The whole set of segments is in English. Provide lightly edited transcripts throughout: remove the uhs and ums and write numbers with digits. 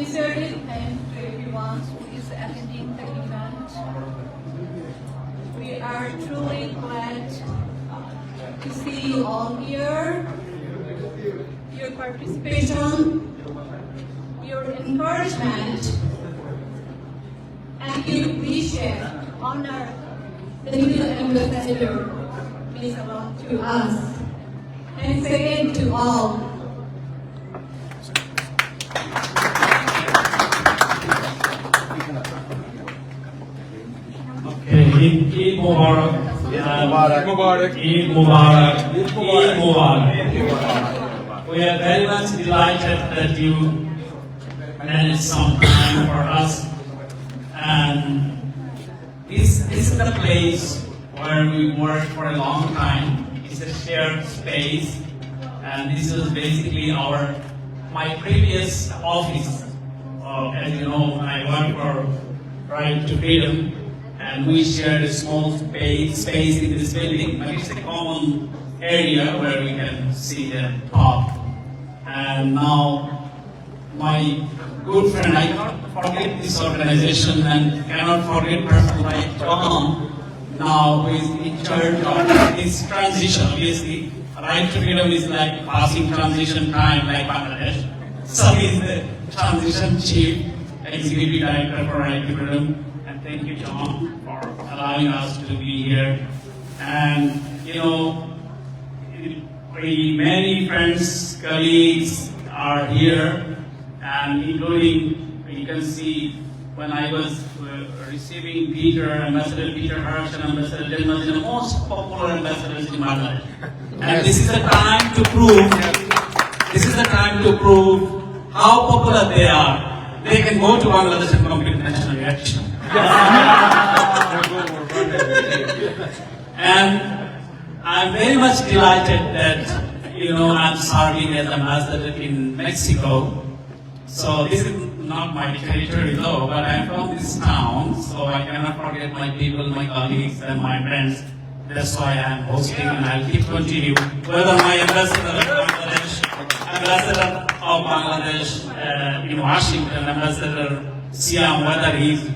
sincerely thank to everyone who is attending the event. We are truly glad to see you all here. Your participation, your encouragement, and your wishes honor the new ambassador means a lot to us. Thanks again to all. Eid Mubarak. Eid Mubarak. Eid Mubarak. We are very much delighted that you managed some time for us. And this is the place where we work for a long time. It's a shared space. And this is basically my previous office. As you know, I work for Right to Freedom. And we shared a small space in this building, but it's a common area where we can see and talk. And now, my good friend, I cannot forget this organization and cannot forget person like John, now who is in charge of this transition. Obviously, Right to Freedom is like passing transition time like Bangladesh. So he's the transition chief, executive director for Right to Freedom. Thank you, John, for allowing us to be here. And, many friends, colleagues are here, and including, you can see, when I was receiving Ambassador Peter Hirsch and Ambassador Delmas, the most popular ambassadors in Bangladesh. And this is the time to prove how popular they are. They can go to Bangladesh and compete in national election. And I'm very much delighted that, I'm serving as ambassador in Mexico. So this is not my territory though, but I'm from this town, so I cannot forget my people, my colleagues, and my friends. That's why I'm hosting, and I'll keep continue. Whether my ambassador of Bangladesh in Washington, Ambassador Siam, whether he's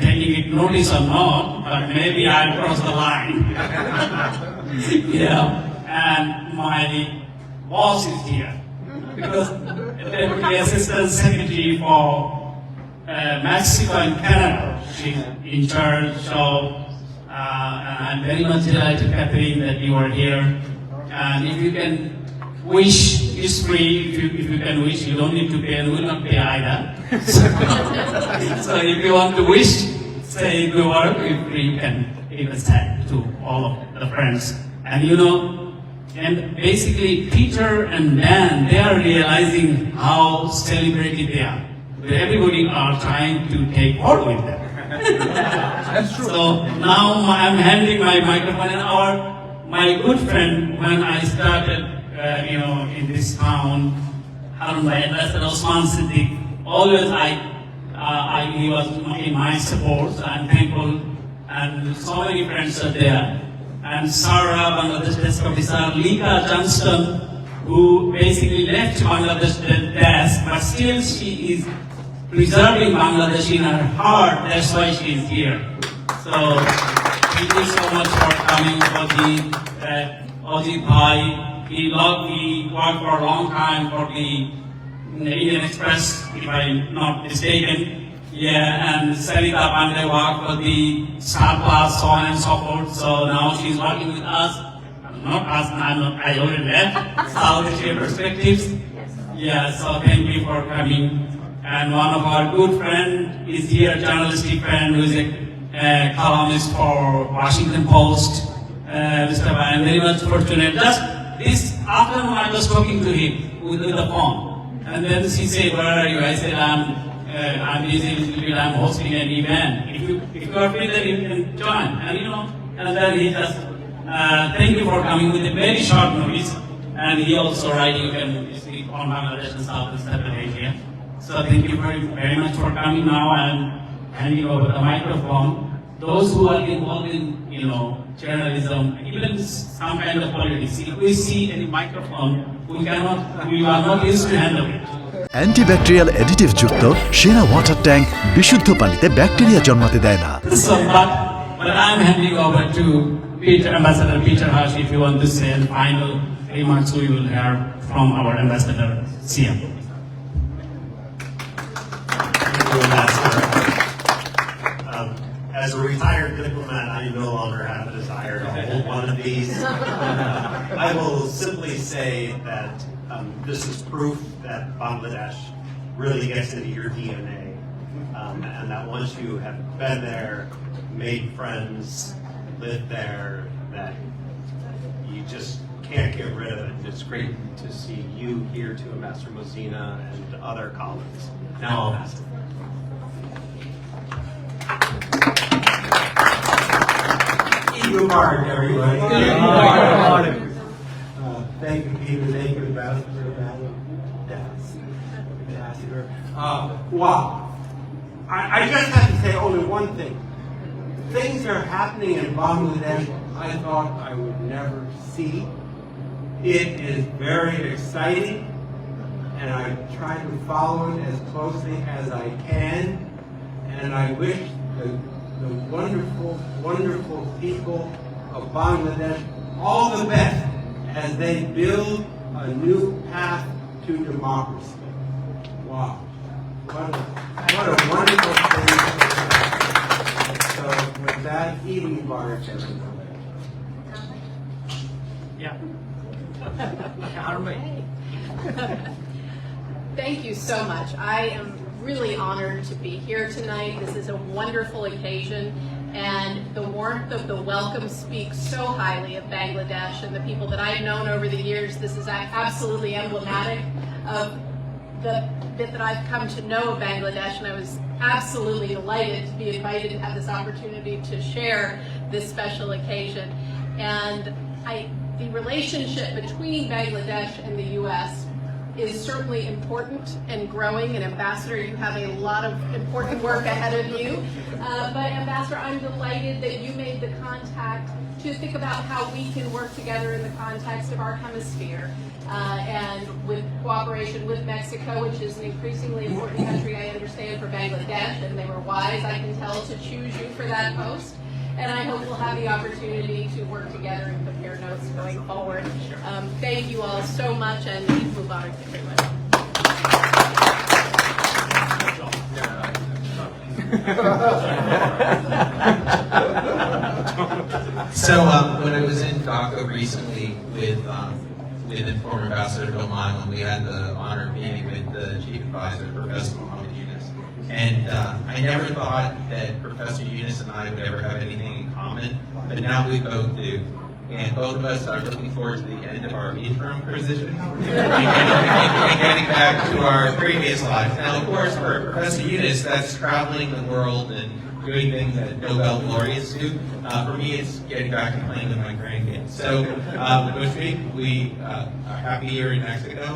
taking it notice or not, but maybe I'll cross the line. And my boss is here because the Deputy Assistant Secretary for Mexico and Canada, she's in charge. So I'm very much delighted, Catherine, that you are here. And if you can wish, it's free. If you can wish, you don't need to pay, and we will not pay either. So if you want to wish, say the word, if you can even say to all of the friends. And and basically Peter and Dan, they are realizing how celebrated they are. Everybody are trying to take part with them. That's true. So now I'm handing my microphone, and my good friend, when I started in this town, my Ambassador Osman Siddiq, always he was in my support, so I'm thankful, and so many friends are there. And Sarah, Bangladesh desk officer, Lika Johnston, who basically left Bangladesh desk, but still she is preserving Bangladesh in her heart, that's why she is here. So, thank you so much for coming, Ajit Bhai. He worked for a long time for the Indian Express, if I'm not mistaken. And Sarita Pandey worked for the Star Plus, so on and so forth. So now she's working with us. Not us, I already left. South Asia Perspectives. So thank you for coming. And one of our good friends is here, journalistic friend, who is a columnist for Washington Post. Mr. Bhai, I'm very much fortunate. Just this afternoon I was talking to him with the phone. And then she said, where are you? I said, I'm busy, I'm hosting an event. If you are free, then you can join. And then he just, thank you for coming with a very short notice. And he also writing, you can speak on Bangladesh and Southeast Asia. So thank you very much for coming now, and handing over the microphone. Those who are involved in, journalism, even some kind of politics, if we see any microphone, we are not used to handle it. Antibacterial additive যুক্ত সেরা water tank বিশুদ্ধ পানিতে bacteria জন্মাতে দেয় না। So, but I'm handing over to Peter, Ambassador Peter Hush, if you want to say the final remarks we will hear from our Ambassador Siam. As a retired diplomat, I no longer have a desire to hold one of these. I will simply say that this is proof that Bangladesh really gets into your DNA, and that once you have been there, made friends, lived there, that you just can't get rid of it. It's great to see you here too, Ambassador Mosina, and other colleagues. Now I'll pass it. Eid Mubarak, everybody. Thank you, Peter. Thank you, Ambassador. Wow. I just have to say only one thing. Things are happening in Bangladesh I thought I would never see. It is very exciting, and I try to follow it as closely as I can, and I wish the wonderful, wonderful people of Bangladesh all the best as they build a new path to democracy. Wow. What a wonderful thing. So with that, Eid Mubarak, everyone. Yeah. Thank you so much. I am really honored to be here tonight. This is a wonderful occasion, and the warmth of the welcome speaks so highly of Bangladesh and the people that I've known over the years. This is absolutely emblematic of the bit that I've come to know of Bangladesh, and I was absolutely delighted to be invited to have this opportunity to share this special occasion. And the relationship between Bangladesh and the U.S. is certainly important and growing, and Ambassador, you have a lot of important work ahead of you. But Ambassador, I'm delighted that you made the contact to think about how we can work together in the context of our hemisphere, and with cooperation with Mexico, which is an increasingly important country, I understand, for Bangladesh, and they were wise, I can tell, to choose you for that post. And I hope we'll have the opportunity to work together and compare notes going forward. Thank you all so much, and Eid Mubarak, everyone. So when I was in Dhaka recently with former Ambassador Doman, we had the honor of meeting with the Chief Advisor, Professor Mohammed Yunus. And I never thought that Professor Yunus and I would ever have anything in common, but now we both do. And both of us are looking forward to the end of our interim position and getting back to our previous lives. Now, of course, for Professor Yunus, that's traveling the world and doing things that Nobel laureates do. For me, it's getting back and playing with my grandkids. So, Bushweek, we are happy here in Mexico.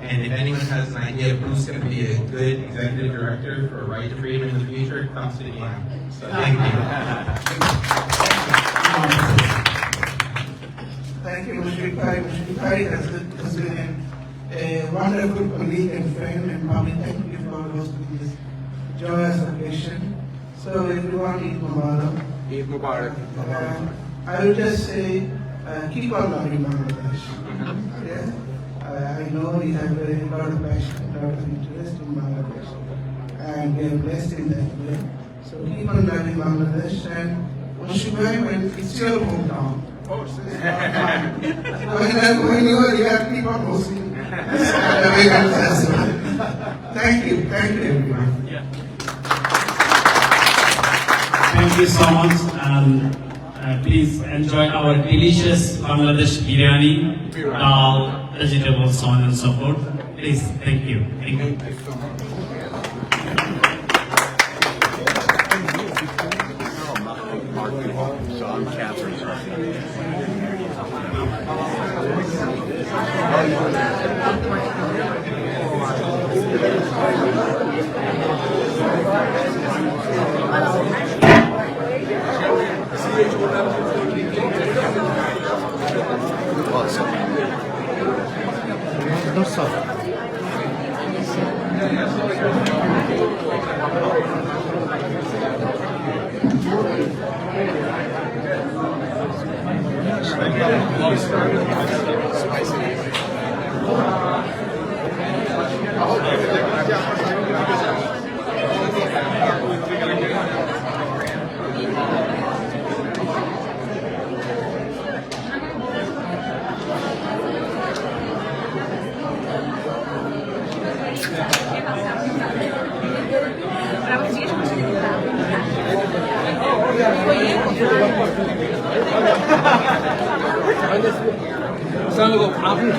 And if anyone has an idea of who's going to be a good executive director for Right to Freedom in the future, come to me. So, thank you. Thank you, Mr. Bhai has been a wonderful colleague and friend, and Mami, thank you for hosting this joyous occasion. So everyone, Eid Mubarak. Eid Mubarak. I will just say, keep on loving Bangladesh. Yeah? I know we have a lot of passion, a lot of interest in Bangladesh, and we are blessed in that way. So keep on loving Bangladesh, and Moshibai, when it's your hometown. When you are here, keep on hosting. Thank you everyone. Thank you so much, and please enjoy our delicious Bangladesh biryani, dal, vegetables, so on and so forth. Please, thank you. Thank you. Awesome.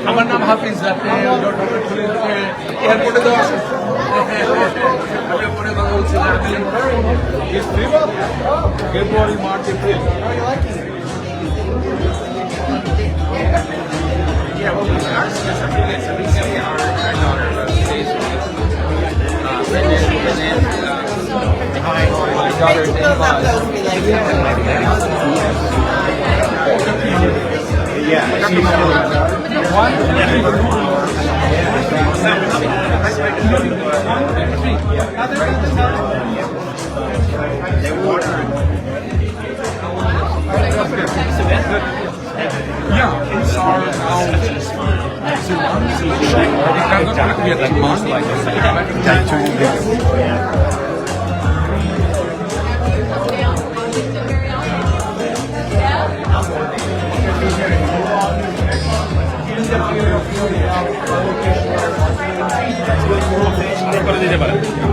আমার নাম হাফিজ এয়ারপোর্টে দেওয়া আছে আমি পরে কথা বলছি February March April Yeah, it's our দিতে পারেন